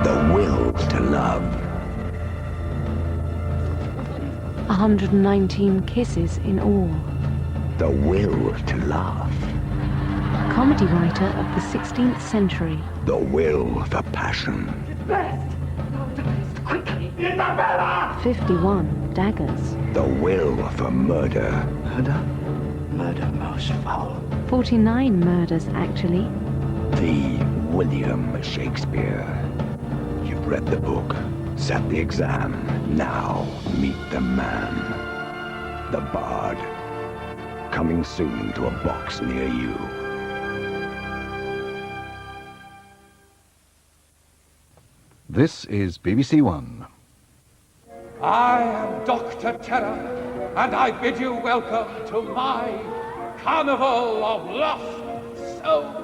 The will to love. 119 kisses in all. The will to laugh. A comedy writer of the 16th century. The will for passion. Best! Quickly! Isabella! 51 daggers. The will for murder. Murder? Murder most foul. 49 murders, actually. The William Shakespeare. You've read the book, sat the exam. Now meet the man. The Bard. Coming soon to a box near you. This is BBC1. I am Dr. Terror, and I bid you welcome to my Carnival of Lost Souls.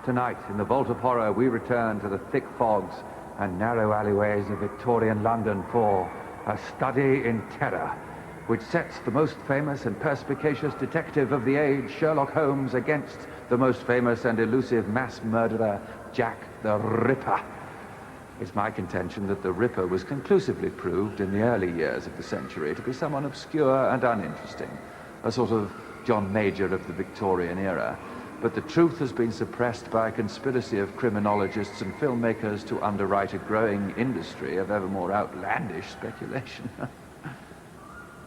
Tonight, in the Vault of Horror, we return to the thick fogs and narrow alleyways of Victorian London for a study in terror, which sets the most famous and perspicacious detective of the age, Sherlock Holmes, against the most famous and elusive mass murderer, Jack the Ripper. It's my contention that the Ripper was conclusively proved in the early years of the century to be someone obscure and uninteresting, a sort of John Major of the Victorian era. But the truth has been suppressed by a conspiracy of criminologists and filmmakers to underwrite a growing industry of ever more outlandish speculation.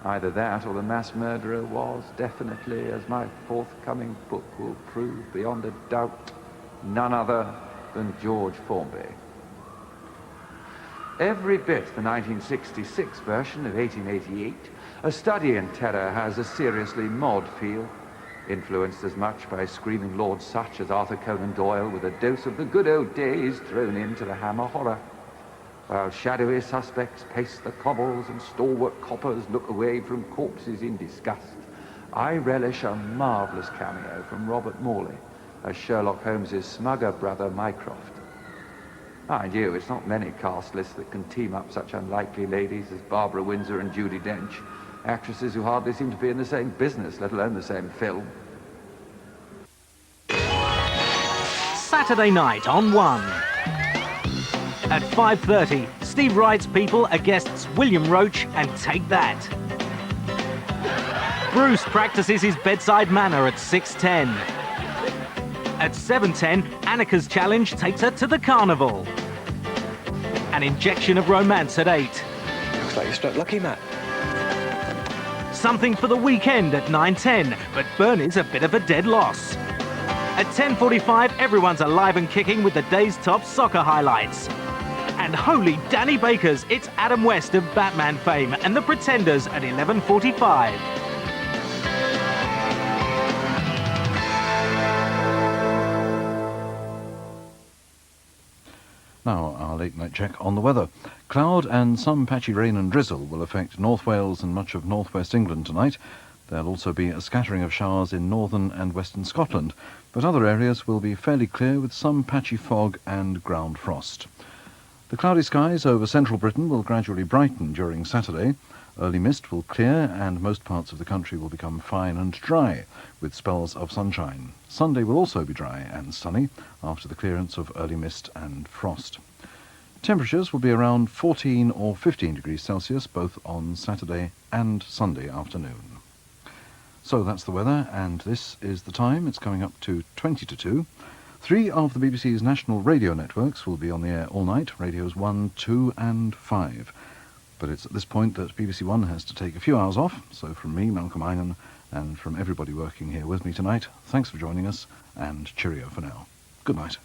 Either that or the mass murderer was definitely, as my forthcoming book will prove beyond a doubt, none other than George Formby. Every bit the 1966 version of 1888, A Study in Terror has a seriously mod feel, influenced as much by screaming lords such as Arthur Conan Doyle with a dose of the good old days thrown into the Hammer horror. While shadowy suspects pace the cobbles and stalwart coppers look away from corpses in disgust, I relish a marvellous cameo from Robert Morley as Sherlock Holmes's smugger brother Mycroft. Mind you, it's not many cast lists that can team up such unlikely ladies as Barbara Windsor and Judi Dench, actresses who hardly seem to be in the same business, let alone the same film. Saturday night on One. At 5:30, Steve Wright's people are guests William Roach and Take That. Bruce practices his bedside manner at 6:10. At 7:10, ANNEKA's challenge takes her to the carnival. An injection of romance at 8. Looks like you struck lucky, Matt. Something for the weekend at 9:10, but Bernie's a bit of a dead loss. At 10:45, everyone's alive and kicking with the day's top soccer highlights. And holy Danny Bakers, it's Adam West of Batman fame and The Pretenders at 11:45. Now, our late-night check on the weather. Cloud and some patchy rain and drizzle will affect North Wales and much of northwest England tonight. There'll also be a scattering of showers in northern and western Scotland, but other areas will be fairly clear with some patchy fog and ground frost. The cloudy skies over central Britain will gradually brighten during Saturday. Early mist will clear and most parts of the country will become fine and dry, with spells of sunshine. Sunday will also be dry and sunny after the clearance of early mist and frost. Temperatures will be around 14 or 15 degrees Celsius both on Saturday and Sunday afternoon. So that's the weather, and this is the time. It's coming up to 20 to 2. 3 of the BBC's national radio networks will be on the air all night, radios 1, 2 and 5. But it's at this point that BBC1 has to take a few hours off, so from me, Malcolm Einan, and from everybody working here with me tonight, thanks for joining us, and cheerio for now. Good night.